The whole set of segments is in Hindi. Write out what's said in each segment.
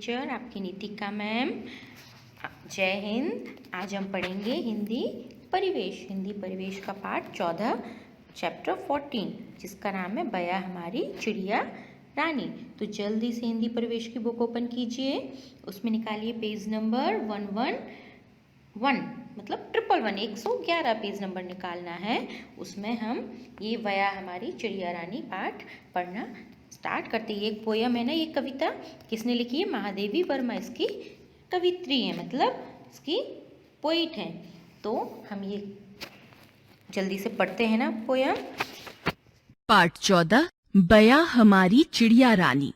टीचर, आपकी नीतिका मैम। जय हिंद। आज हम पढ़ेंगे हिंदी परिवेश का पाठ 14 चैप्टर 14, जिसका नाम है बया हमारी चिड़िया रानी। तो जल्दी से हिंदी परिवेश की बुक ओपन कीजिए, उसमें निकालिए पेज नंबर 111, मतलब 111 पेज नंबर निकालना है। उसमें हम ये बया हमारी चिड़िया रानी पाठ पढ़ना स्टार्ट करते हैं। एक पोयम है ना, ये कविता किसने लिखी है? महादेवी वर्मा इसकी कवित्री है, मतलब इसकी पोइट है। तो हम ये जल्दी से पढ़ते हैं ना पोयम। पाठ 14 बया हमारी चिड़िया रानी।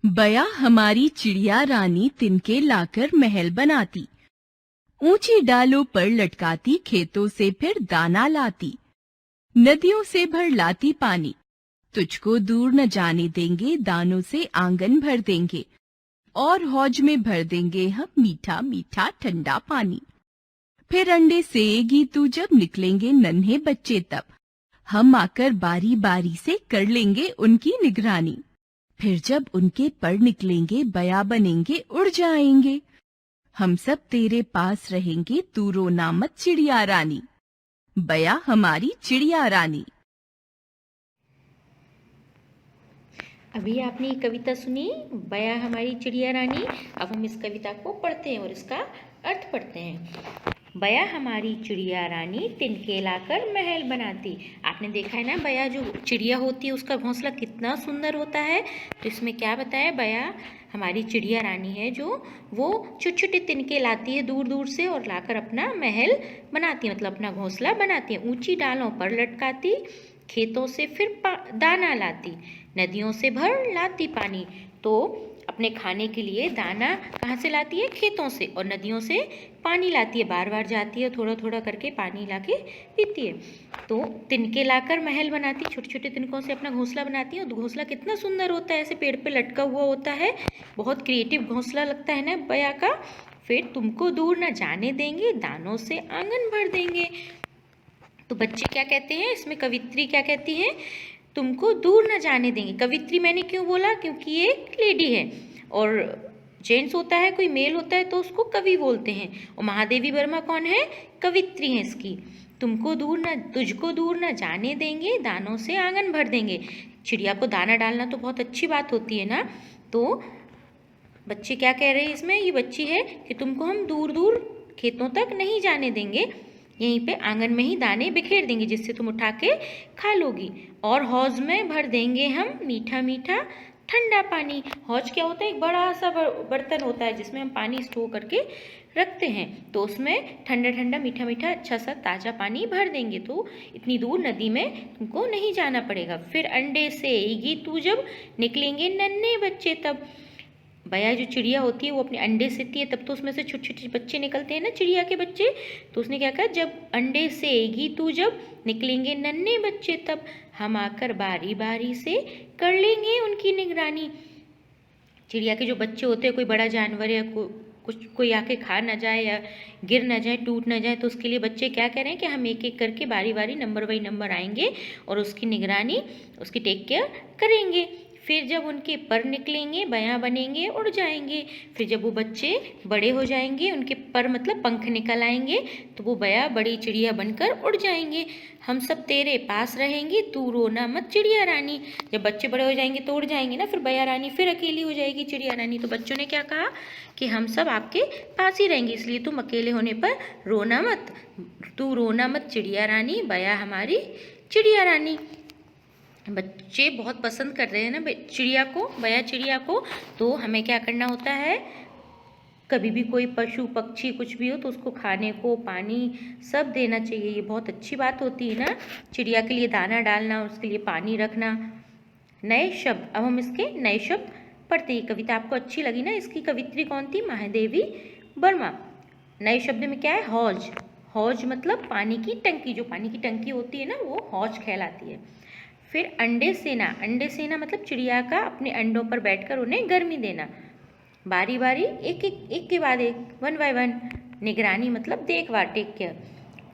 बया हमारी चिड़िया रानी तिनके लाकर महल बनाती, ऊंची डालों पर लटकाती, खेतों से फिर दाना लाती, नदियों से भर लाती पानी, तुझको दूर न जाने देंगे, दानों से आंगन भर देंगे, और हौज में भर देंगे हम मीठा मीठा ठंडा पानी। फिर अंडे सेएगी तू जब निकलेंगे नन्हे बच्चे तब, हम आकर बारी बारी से कर लेंगे उनकी निगरानी। फिर जब उनके पर निकलेंगे बया बनेंगे उड़ जाएंगे, हम सब तेरे पास रहेंगे, तू रोना मत चिड़िया रानी। बया हमारी चिड़िया रानी। अभी आपने ये कविता सुनी, बया हमारी चिड़िया रानी। अब हम इस कविता को पढ़ते हैं और इसका अर्थ पढ़ते हैं। बया हमारी चिड़िया रानी तिनके लाकर महल बनाती। आपने देखा है ना, बया जो चिड़िया होती है उसका घोंसला कितना सुंदर होता है। तो इसमें क्या बताया, बया हमारी चिड़िया रानी है जो वो छोटे छोटे तिनके लाती है दूर दूर से और लाकर अपना महल बनाती है, मतलब अपना घोंसला बनाती है। ऊंची डालों पर लटकाती, खेतों से फिर दाना लाती, नदियों से भर लाती पानी। तो अपने खाने के लिए दाना कहाँ से लाती है? खेतों से, और नदियों से पानी लाती है, बार बार जाती है, थोड़ा थोड़ा करके पानी लाके पीती है। तो तिनके लाकर महल बनाती, छोटे छोटे तिनकों से अपना घोंसला बनाती है। और घोंसला कितना सुंदर होता है, ऐसे पेड़ पे लटका हुआ होता है, बहुत क्रिएटिव घोंसला लगता है ना बया का। फिर तुमको दूर न जाने देंगे, दानों से आंगन भर देंगे। तो बच्चे क्या कहते हैं इसमें, कवित्री क्या कहती है? तुमको दूर न जाने देंगे। कवित्री मैंने क्यों बोला? क्योंकि ये एक लेडी है, और जेंट्स होता है, कोई मेल होता है तो उसको कवि बोलते हैं। और महादेवी वर्मा कौन है? कवित्री है इसकी। तुझको दूर न जाने देंगे, दानों से आंगन भर देंगे। चिड़िया को दाना डालना तो बहुत अच्छी बात होती है ना। तो बच्चे क्या कह रहे हैं इसमें, ये बच्ची है कि तुमको हम दूर दूर खेतों तक नहीं जाने देंगे, यहीं पे आंगन में ही दाने बिखेर देंगे जिससे तुम उठा के खा लोगी। और हौज में भर देंगे हम मीठा मीठा ठंडा पानी। हौज क्या होता है? एक बड़ा सा बर्तन होता है जिसमें हम पानी स्टोर करके रखते हैं। तो उसमें ठंडा ठंडा मीठा मीठा अच्छा सा ताज़ा पानी भर देंगे, तो इतनी दूर नदी में तुमको नहीं जाना पड़ेगा। फिर अंडे सेएगी तू जब निकलेंगे नन्हे बच्चे तब। बया जो चिड़िया होती है वो अपने अंडे सेती है, तब तो उसमें से छोटे छोटे बच्चे निकलते हैं ना, चिड़िया के बच्चे। तो उसने क्या कहा, जब अंडे सेएगी तू जब निकलेंगे नन्हे बच्चे तब, हम आकर बारी बारी से कर लेंगे उनकी निगरानी। चिड़िया के जो बच्चे होते हैं, कोई बड़ा जानवर या कोई आके खा ना जाए या गिर ना जाए, टूट ना जाए, तो उसके लिए बच्चे क्या कह रहे हैं कि हम एक एक करके बारी बारी नंबर बाई नंबर आएंगे और उसकी निगरानी, उसकी टेक केयर करेंगे। फिर जब उनके पर निकलेंगे बया बनेंगे उड़ जाएंगे। फिर जब वो बच्चे बड़े हो जाएंगे, उनके पर मतलब पंख निकल आएंगे, तो वो बया बड़ी चिड़िया बनकर उड़ जाएंगे। हम सब तेरे पास रहेंगे, तू रोना मत चिड़िया रानी। जब बच्चे बड़े हो जाएंगे तो उड़ जाएंगे ना, फिर बया रानी फिर अकेली हो जाएगी चिड़िया रानी। तो बच्चों ने क्या कहा कि हम सब आपके पास ही रहेंगे, इसलिए तुम अकेले होने पर रोना मत, तू रोना मत चिड़िया रानी, बया हमारी चिड़िया रानी। बच्चे बहुत पसंद कर रहे हैं ना चिड़िया को, बया चिड़िया को। तो हमें क्या करना होता है, कभी भी कोई पशु पक्षी कुछ भी हो तो उसको खाने को पानी सब देना चाहिए, ये बहुत अच्छी बात होती है ना। चिड़िया के लिए दाना डालना, उसके लिए पानी रखना। नए शब्द, अब हम इसके नए शब्द पढ़ते हैं। कविता आपको अच्छी लगी ना? इसकी कवित्री कौन थी? महादेवी वर्मा। नए शब्द में क्या है? हौज। हौज मतलब पानी की टंकी, जो पानी की टंकी होती है ना वो हौज कहलाती है। फिर अंडे सेना, अंडे सेना मतलब चिड़िया का अपने अंडों पर बैठकर उन्हें गर्मी देना। बारी बारी एक के बाद एक, वन बाय वन। निगरानी मतलब देखभाल, टेक केयर।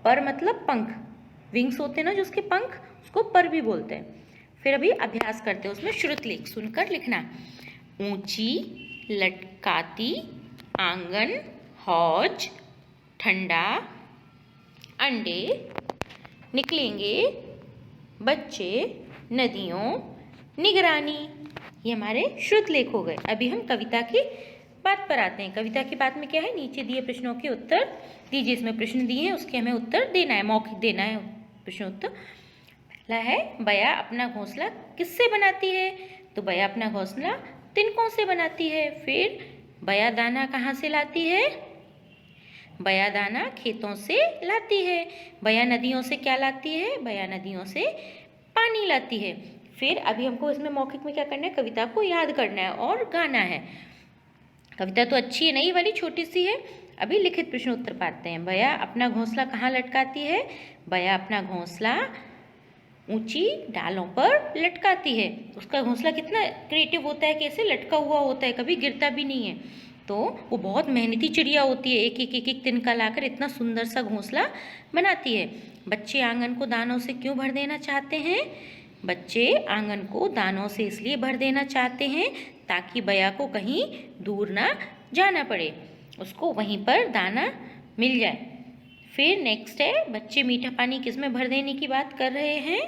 पर मतलब पंख, विंग्स होते हैं ना जो उसके पंख, उसको पर भी बोलते हैं। फिर अभी अभ्यास करते हैं, उसमें श्रुत लेख सुनकर लिखना। ऊंची लटकाती, आंगन, हौज, ठंडा, अंडे, निकलेंगे बच्चे, नदियों, निगरानी। ये हमारे श्रुत लेख हो गए। अभी हम कविता की बात पर आते हैं। कविता की बात में क्या है, नीचे दिए प्रश्नों के उत्तर दीजिए। इसमें प्रश्न दिए हैं, उसके हमें उत्तर देना है, मौखिक देना है प्रश्नोत्तर। पहला है, बया अपना घोंसला किससे बनाती है? तो बया अपना घोंसला तिनकों से बनाती है। फिर बया दाना कहाँ से लाती है? बया दाना खेतों से लाती है। बया नदियों से क्या लाती है? बया नदियों से पानी लाती है। फिर अभी हमको इसमें मौखिक में क्या करना है, कविता को याद करना है और गाना है। कविता तो अच्छी है, नई वाली छोटी सी है। अभी लिखित प्रश्न उत्तर पाते हैं। बया अपना घोंसला कहाँ लटकाती है? बया अपना घोंसला ऊंची डालों पर लटकाती है। उसका घोंसला कितना क्रिएटिव होता है, कैसे लटका हुआ होता है, कभी गिरता भी नहीं है। तो वो बहुत मेहनती चिड़िया होती है, एक एक तिनका लाकर इतना सुंदर सा घोंसला बनाती है। बच्चे आंगन को दानों से क्यों भर देना चाहते हैं? बच्चे आंगन को दानों से इसलिए भर देना चाहते हैं ताकि बया को कहीं दूर ना जाना पड़े, उसको वहीं पर दाना मिल जाए। फिर नेक्स्ट है, बच्चे मीठा पानी किस में भर देने की बात कर रहे हैं?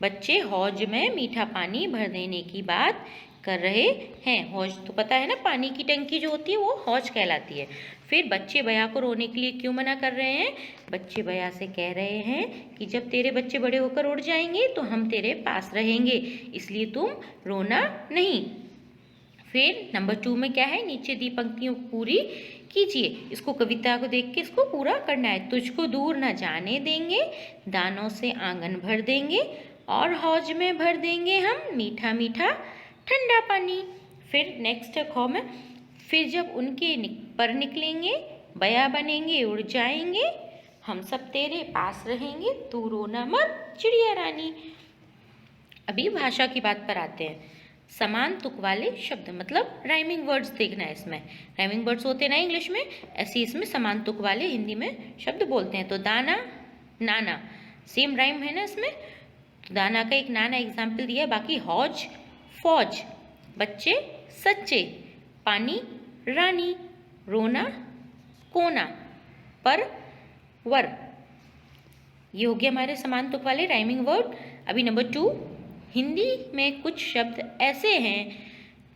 बच्चे हौज में मीठा पानी भर देने की बात कर रहे हैं। हौज तो पता है ना, पानी की टंकी जो होती है वो हौज कहलाती है। फिर बच्चे बया को रोने के लिए क्यों मना कर रहे हैं? बच्चे बया से कह रहे हैं कि जब तेरे बच्चे बड़े होकर उड़ जाएंगे तो हम तेरे पास रहेंगे, इसलिए तुम रोना नहीं। फिर नंबर 2 में क्या है, नीचे दी पंक्तियों को पूरी कीजिए। इसको कविता को देख के इसको पूरा करना है। तुझको दूर न जाने देंगे, दानों से आंगन भर देंगे और हौज में भर देंगे हम मीठा मीठा ठंडा पानी। फिर नेक्स्ट है खौ में, फिर जब उनके पर निकलेंगे, बया बनेंगे उड़ जाएंगे, हम सब तेरे पास रहेंगे, तू रोना मत चिड़िया रानी। अभी भाषा की बात पर आते हैं। समान तुक वाले शब्द मतलब राइमिंग वर्ड्स देखना है। इसमें राइमिंग वर्ड्स होते हैं ना इंग्लिश में, ऐसे इसमें समान तुक वाले हिंदी में शब्द बोलते हैं। तो दाना, नाना सेम राइम है ना इसमें, तो दाना का एक नाना एग्जाम्पल दिया है। बाकी हौज, फौज, बच्चे, सच्चे, पानी, रानी, रोना, कोना, पर, वर। ये हो गया हमारे समान तुक वाले राइमिंग वर्ड। अभी नंबर 2, हिंदी में कुछ शब्द ऐसे हैं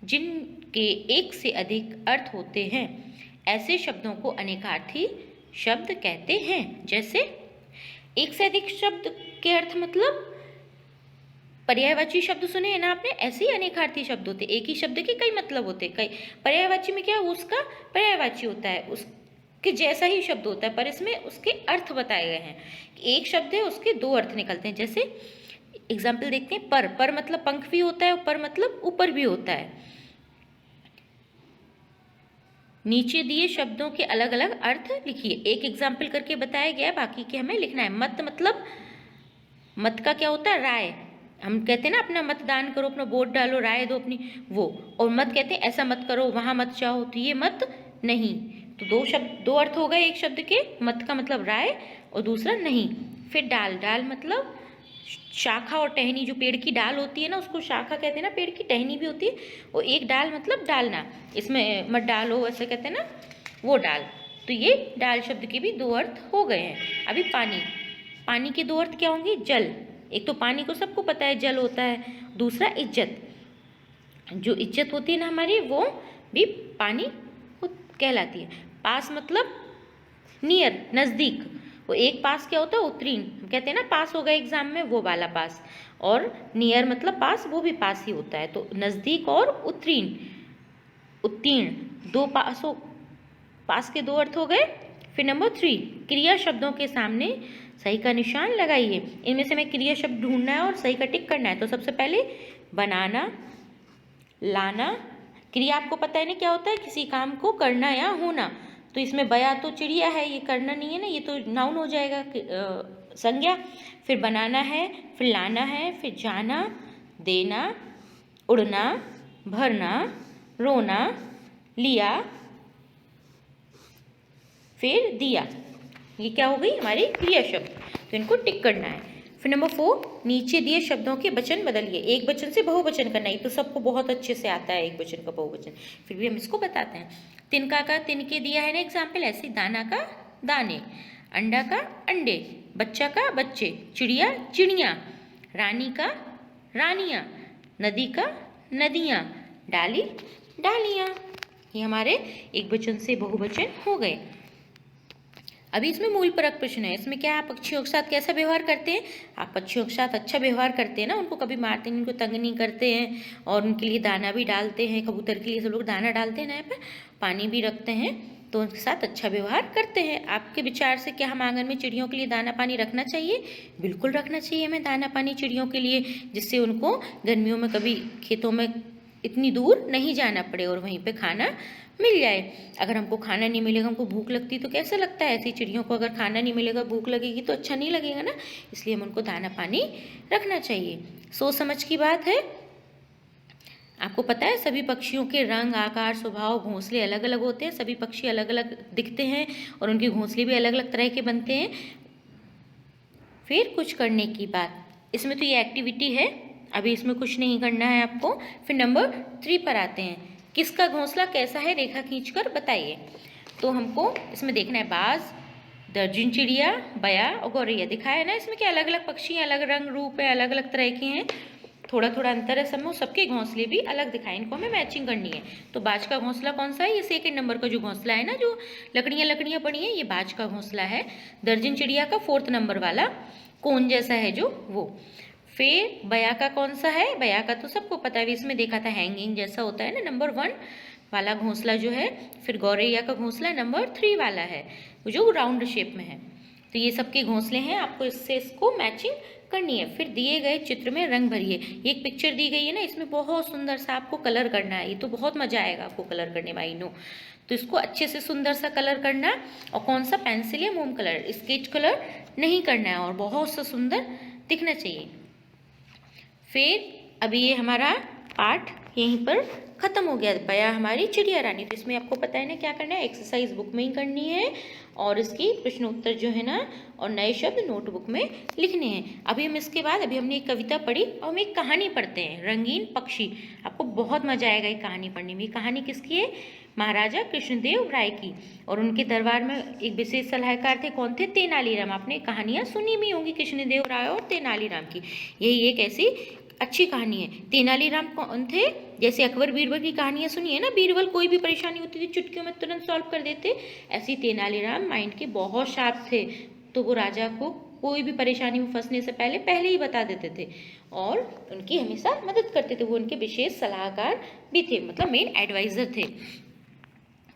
जिनके एक से अधिक अर्थ होते हैं। ऐसे शब्दों को अनेकार्थी शब्द कहते हैं। जैसे एक से अधिक शब्द के अर्थ मतलब पर्यायवाची शब्द सुने हैं ना आपने, ऐसे ही अनेकार्थी शब्द होते। एक ही शब्द के कई मतलब होते। कई पर्यायवाची में क्या है, उसका पर्यायवाची होता है, उसके जैसा ही शब्द होता है, पर इसमें उसके अर्थ बताए गए हैं। एक शब्द है उसके 2 अर्थ निकलते हैं। जैसे एग्जाम्पल देखते हैं, पर मतलब पंख भी होता है, पर मतलब ऊपर भी होता है। नीचे दिए शब्दों के अलग अलग अर्थ लिखिए। एक एग्जाम्पल करके बताया गया है, बाकी के हमें लिखना है। मत मतलब, मत का क्या होता है, राय। हम कहते हैं ना अपना मतदान करो, अपना वोट डालो, राय दो अपनी, वो। और मत कहते हैं ऐसा मत करो, वहाँ मत जाओ, तो ये मत नहीं। तो 2 शब्द, 2 अर्थ हो गए एक शब्द के। मत का मतलब राय और दूसरा नहीं। फिर डाल, डाल मतलब शाखा और टहनी, जो पेड़ की डाल होती है ना उसको शाखा कहते हैं ना, पेड़ की टहनी भी होती है। और एक डाल मतलब डालना, इसमें मत डालो ऐसे कहते हैं ना, वो डाल। तो ये डाल शब्द के भी 2 अर्थ हो गए हैं। अभी पानी, पानी के 2 अर्थ क्या होंगे? जल। एक तो पानी को सबको पता है जल होता है, दूसरा इज्जत। जो इज्जत होती है ना हमारी, वो भी पानी कहलाती है। पास मतलब नियर, नज़दीक। वो एक पास क्या होता है? उत्तीर्ण। कहते हैं ना पास हो गए एग्जाम में, वो वाला पास। और नियर मतलब पास, वो भी पास ही होता है। तो नज़दीक और उत्तीर्ण, उत्तीर्ण 2 पासों, पास के 2 अर्थ हो गए। फिर नंबर 3, क्रिया शब्दों के सामने सही का निशान लगाइए। इनमें से हमें क्रिया शब्द ढूंढना है और सही का टिक करना है। तो सबसे पहले बनाना, लाना। क्रिया आपको पता है ना क्या होता है, किसी काम को करना या होना। तो इसमें बया तो चिड़िया है, ये करना नहीं है ना, ये तो नाउन हो जाएगा, संज्ञा। फिर बनाना है, फिर लाना है, फिर जाना, देना, उड़ना, भरना, रोना, लिया, फिर दिया। ये क्या हो गई हमारी क्रिया शब्द। तो इनको टिक करना है। फिर नंबर 4, नीचे दिए शब्दों के वचन बदलिए। एक वचन से बहुवचन करना, ये तो सबको बहुत अच्छे से आता है, एक वचन का बहुवचन, फिर भी हम इसको बताते हैं। तिनका का तिनके दिया है ना एग्जाम्पल, ऐसे दाना का दाने, अंडा का अंडे, बच्चा का बच्चे, चिड़िया चिड़िया, रानी का रानियाँ, नदी का नदियाँ, डाली डालियाँ। ये हमारे एक वचन से बहुवचन हो गए। अभी इसमें मूल परक प्रश्न है। इसमें क्या, आप पक्षियों के साथ कैसा व्यवहार करते हैं? आप पक्षियों के साथ अच्छा व्यवहार करते हैं ना, उनको कभी मारते नहीं, उनको तंग नहीं करते हैं, और उनके लिए दाना भी डालते हैं। कबूतर के लिए सब लोग दाना डालते हैं ना, यहाँ पर पानी भी रखते हैं, तो उनके साथ अच्छा व्यवहार करते हैं। आपके विचार से क्या हम आंगन में चिड़ियों के लिए दाना पानी रखना चाहिए? बिल्कुल रखना चाहिए हमें दाना पानी चिड़ियों के लिए, जिससे उनको गर्मियों में कभी खेतों में इतनी दूर नहीं जाना पड़े और वहीं पे खाना मिल जाए। अगर हमको खाना नहीं मिलेगा, हमको भूख लगती तो कैसा लगता है? ऐसी चिड़ियों को अगर खाना नहीं मिलेगा, भूख लगेगी तो अच्छा नहीं लगेगा ना, इसलिए हम उनको दाना पानी रखना चाहिए। सोच समझ की बात है। आपको पता है सभी पक्षियों के रंग, आकार, स्वभाव, घोंसले अलग अलग होते हैं। सभी पक्षी अलग अलग दिखते हैं और उनके घोंसले भी अलग अलग तरह के बनते हैं। फिर कुछ करने की बात, इसमें तो ये एक्टिविटी है, अभी इसमें कुछ नहीं करना है आपको। फिर नंबर 3 पर आते हैं। किसका घोंसला कैसा है, रेखा खींचकर बताइए। तो हमको इसमें देखना है बाज, दर्जन चिड़िया, बया और गौरैया दिखाया है ना। इसमें क्या अलग अलग पक्षी हैं, अलग रंग रूप है, अलग अलग तरह के हैं, थोड़ा थोड़ा अंतर है सब में, सबके घोंसले भी अलग दिखाए, इनको हमें मैचिंग करनी है। तो बाज का घोंसला कौन सा है? ये 2nd नंबर का जो घोंसला है ना, जो लकड़ियाँ पड़ी हैं, ये बाज का घोंसला है। दर्जन चिड़िया का 4th नंबर वाला कोन जैसा है जो, वो। फिर बया का कौन सा है? बया का तो सबको पता है, इसमें देखा था हैंगिंग जैसा होता है ना, नंबर 1 वाला घोंसला जो है। फिर गौरैया का घोंसला नंबर 3 वाला है, जो राउंड शेप में है। तो ये सबके घोंसले हैं, आपको इससे इसको मैचिंग करनी है। फिर दिए गए चित्र में रंग भरिए। ये एक पिक्चर दी गई है ना, इसमें बहुत सुंदर सा आपको कलर करना है। ये तो बहुत मजा आएगा आपको कलर करने में, आई नो। तो इसको अच्छे से सुंदर सा कलर करना, और कौन सा, पेंसिल या मोम कलर, स्केच कलर नहीं करना है, और बहुत सा सुंदर दिखना चाहिए। फिर अभी ये हमारा पाठ यहीं पर खत्म हो गया, बया हमारी चिड़िया रानी। तो इसमें आपको पता है ना क्या करना है, एक्सरसाइज बुक में ही करनी है, और इसकी प्रश्न उत्तर जो है ना, और नए शब्द नोटबुक में लिखने हैं। अभी हम इसके बाद, अभी हमने एक कविता पढ़ी, और हम एक कहानी पढ़ते हैं, रंगीन पक्षी। आपको बहुत मजा आएगा ये कहानी पढ़ने में। ये कहानी किसकी है? महाराजा कृष्णदेव राय की। और उनके दरबार में एक विशेष सलाहकार थे, कौन थे? तेनालीराम। आपने कहानियाँ सुनी भी होंगी कृष्णदेव राय और तेनालीराम की, यही एक ऐसी अच्छी कहानी है। तेनालीराम कौन थे? जैसे अकबर बीरबल की कहानियाँ सुनी है ना, बीरबल कोई भी परेशानी होती थी चुटकियों में तुरंत सॉल्व कर देते, ऐसी तेनालीराम माइंड के बहुत शार्प थे। तो वो राजा को कोई भी परेशानी में फंसने से पहले ही बता देते थे, और उनकी हमेशा मदद करते थे। वो उनके विशेष सलाहकार भी थे, मतलब मेन एडवाइजर थे।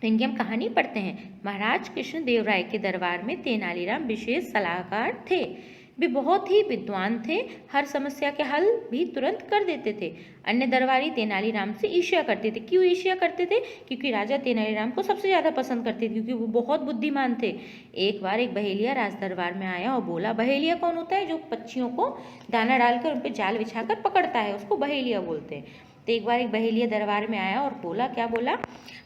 तो इनकी हम कहानी पढ़ते हैं। महाराज कृष्णदेव राय के दरबार में तेनालीराम विशेष सलाहकार थे। वे बहुत ही विद्वान थे, हर समस्या के हल भी तुरंत कर देते थे। अन्य दरबारी तेनालीराम से ईर्ष्या करते थे। क्यों ईर्ष्या करते थे? क्योंकि राजा तेनालीराम को सबसे ज़्यादा पसंद करते थे, क्योंकि वो बहुत बुद्धिमान थे। एक बार एक बहेलिया राज दरबार में आया और बोला, बहेलिया कौन होता है? जो पक्षियों को दाना डालकर उन पर जाल बिछाकर पकड़ता है, उसको बहेलिया बोलते हैं। तो एक बार एक बहेलिया दरबार में आया और बोला, क्या बोला?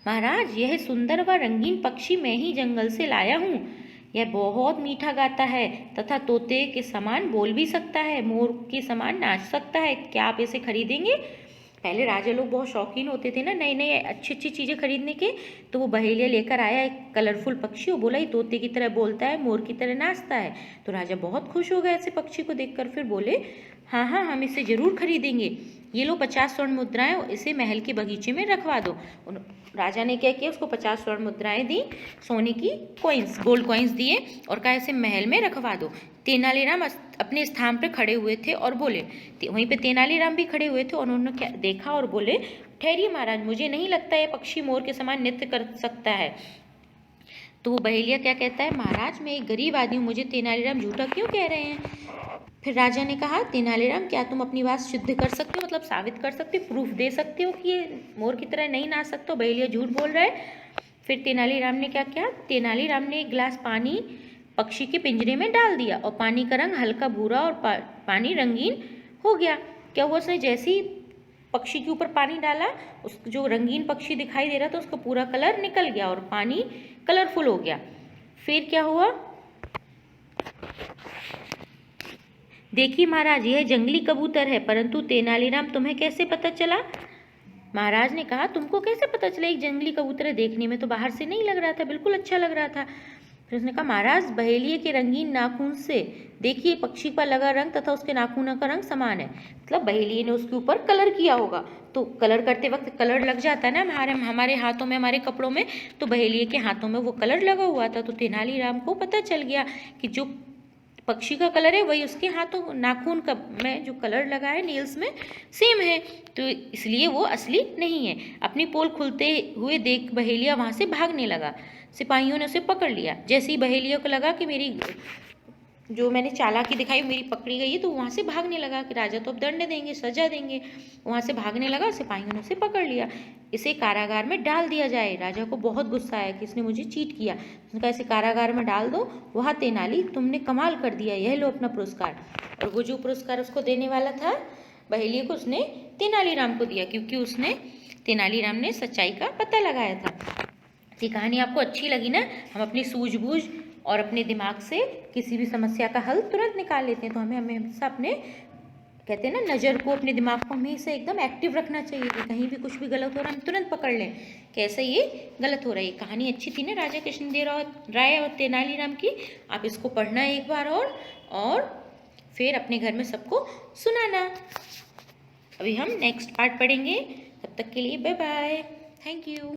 महाराज, यह सुंदर व रंगीन पक्षी मैं ही जंगल से लाया हूँ। यह बहुत मीठा गाता है तथा तोते के समान बोल भी सकता है, मोर के समान नाच सकता है। क्या आप इसे खरीदेंगे? पहले राजा लोग बहुत शौकीन होते थे ना नई नई अच्छी अच्छी चीज़ें खरीदने के। तो वो बहेलिया लेकर आया एक कलरफुल पक्षी, वो बोला ये तोते की तरह बोलता है, मोर की तरह नाचता है। तो राजा बहुत खुश हो गए ऐसे पक्षी को देखकर। फिर बोले, हाँ हाँ, हम इसे ज़रूर खरीदेंगे। ये लो 50 स्वर्ण मुद्राएं, इसे महल के बगीचे में रखवा दो। राजा ने क्या किया? उसको 50 स्वर्ण मुद्राएं दी, सोने की कॉइन्स, गोल्ड कॉइन्स दिए, और कहा इसे महल में रखवा दो। तेनालीराम अपने स्थान पर खड़े हुए थे और बोले, वहीं पे तेनालीराम भी खड़े हुए थे, और उन्होंने क्या देखा और बोले, ठहरिए महाराज, मुझे नहीं लगता ये पक्षी मोर के समान नृत्य कर सकता है। तो वो बहेलिया क्या कहता है, महाराज मैं एक गरीब आदमी हूँ, मुझे तेनालीराम झूठा क्यों कह रहे हैं? फिर राजा ने कहा, तेनालीराम क्या तुम अपनी बात सिद्ध कर सकते हो, मतलब साबित कर सकते हो, प्रूफ दे सकते हो कि ये मोर की तरह नहीं नाच सकते? बहेलिया झूठ बोल रहा है। फिर तेनालीराम ने क्या किया? तेनालीराम ने एक गिलास पानी पक्षी के पिंजरे में डाल दिया, और पानी का रंग हल्का भूरा और पानी रंगीन हो गया। क्या हुआ? उसने जैसे ही पक्षी के ऊपर पानी डाला, उस जो रंगीन पक्षी दिखाई दे रहा था उसका पूरा कलर निकल गया और पानी कलरफुल हो गया। फिर क्या हुआ? देखिए महाराज, यह जंगली कबूतर है, परंतु तेनालीराम तुम्हें कैसे पता चला? महाराज ने कहा, तुमको कैसे पता चला एक जंगली कबूतर है? देखने में तो बाहर से नहीं लग रहा था, बिल्कुल अच्छा लग रहा था। फिर उसने कहा, महाराज बहेलिये के रंगीन नाखून से देखिए पक्षी पर लगा रंग तथा उसके नाखूनों का रंग समान है। मतलब बहेलिये ने उसके ऊपर कलर किया होगा, तो कलर करते वक्त कलर लग जाता है ना हमारे हाथों में, हमारे कपड़ों में, तो बहेलिये के हाथों में वो कलर लगा हुआ था। तो तेनालीराम को पता चल गया कि जो पक्षी का कलर है वही उसके हाथों नाखून का में जो कलर लगा है नेल्स में सेम है, तो इसलिए वो असली नहीं है। अपनी पोल खुलते हुए देख बहेलिया वहाँ से भागने लगा। सिपाहियों ने उसे पकड़ लिया। जैसे ही बहेलिया को लगा कि मेरी जो मैंने चालाकी दिखाई मेरी पकड़ी गई है, तो वहाँ से भागने लगा कि राजा तो अब दंड देंगे, सजा देंगे। वहाँ से भागने लगा, सिपाहियों ने उसे पकड़ लिया। इसे कारागार में डाल दिया जाए। राजा को बहुत गुस्सा आया कि इसने मुझे चीट किया। उसने कहा, इसे कारागार में डाल दो। वहाँ तेनाली, तुमने कमाल कर दिया, यह लो अपना पुरस्कार। और वो जो पुरस्कार उसको देने वाला था बहेलिये को, उसने तेनालीराम को दिया, क्योंकि उसने तेनालीराम ने सच्चाई का पता लगाया था। ये कहानी आपको अच्छी लगी ना? हम अपनी सूझबूझ और अपने दिमाग से किसी भी समस्या का हल तुरंत निकाल लेते हैं। तो हमें हमेशा अपने कहते हैं ना, नज़र को, अपने दिमाग को हमेशा एकदम एक्टिव रखना चाहिए कि कहीं भी कुछ भी गलत हो रहा है हम तुरंत पकड़ लें कैसे ये गलत हो रहा है। ये कहानी अच्छी थी ना राजा कृष्णदेव राय और तेनालीराम की। आप इसको पढ़ना एक बार और फिर अपने घर में सबको सुनाना। अभी हम नेक्स्ट पार्ट पढ़ेंगे, तब तक के लिए बाय बाय, थैंक यू।